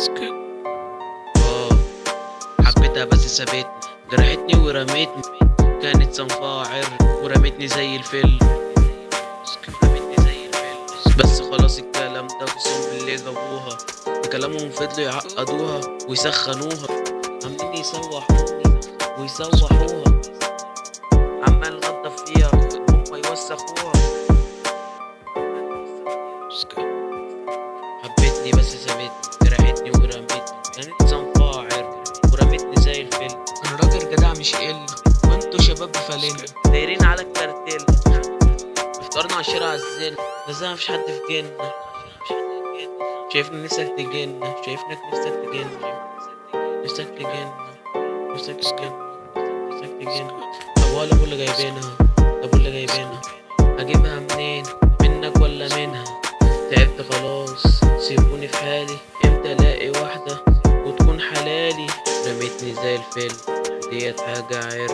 اه حبيتها بس سابتني، جرحتني ورمتني، كانت صنفها ورمتني زي الفل. بس خلاص الكلام ده بصم اللي جابوها، بكلامهم فضلوا يعقدوها ويسخنوها، عاملين يسوحوني ويسوحوها، عمال نضف فيها هما يوسخوها. حبيتني بس سابتني، جرحتني ورمتني، كانت صنفها ورمتني زي الفل. انا راجل جدع مش قلة، وانتوا شباب بفلنا دايرين على الكارتيل، افطرنا على الشارع الزنا، بس مفيش حد في جنة. شايفني نفسك تجن، شايفنك نفسك تجن، نفسك تجن، نفسك تجن، نفسك تجن. طب ولا اللي جايبينها، طب اللي جايبينها هجيبها منين؟ منك ولا منها؟ تعبت خلاص سيبوني في حالي، امتى الاقي واحدة وتكون حلالي؟ رميتني زي الفل ديت حاجة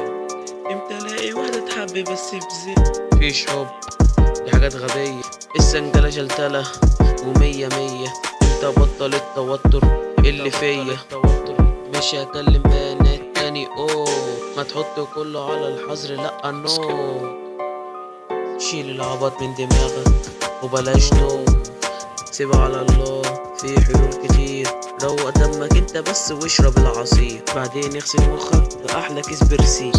امتى الاقي واحدة تحب بس بزين؟ مفيش حب، دي حاجات غبية، السنجلة جلتلة ومية مية. امتى بطل التوتر اللي فيا؟ مش هكلم بنات تاني، ما تحط كله على الحظر، لأ نو. شيل العبط من دماغك وبلاش نوم، سيبها على الله، في حلول كتير. روق دمك انت بس واشرب العصير، بعدين اغسل مخك بأحلى كيس برسيم.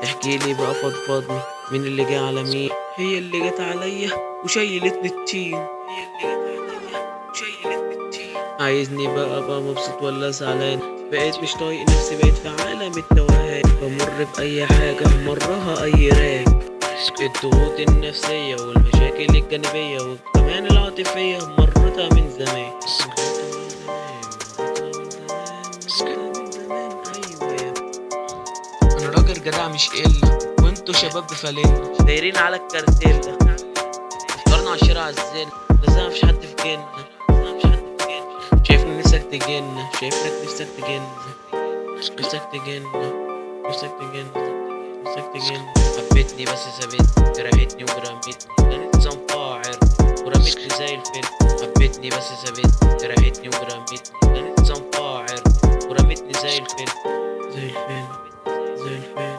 احكيلي بقى فضفضني، مين اللي جه على مين؟ هي اللي جت عليا وشيلتني التين، هي اللي جت عليا وشيلتني التين. عايزني بقى مبسوط ولا زعلان؟ بقيت مش طايق نفسي، بقيت في عالم التوهان، بمر بأي حاجة مرها أي راك. الضغوط النفسية والمشاكل الجانبية وكمان العاطفية مرتها من زمان. انا راجل جدع مش قلة، وانتوا شباب بفلنا دايرين على الكارتيلا، افطرنا على الشارع الزنا، بس مفيش حد في جنة. شايفني نفسك تجن، شايفنك نفسك تجن، نفسك تجن، نفسك تجن، نفسك تجن. حبيتني بس سابتني، جرحتني ورمتني، كانت صنفها ورمتني زي الفل. حبيتني بس سابتني، جرحتني ورمتني، كانت صنفها ورمتني زي الفل، زي الفل، زي الفل.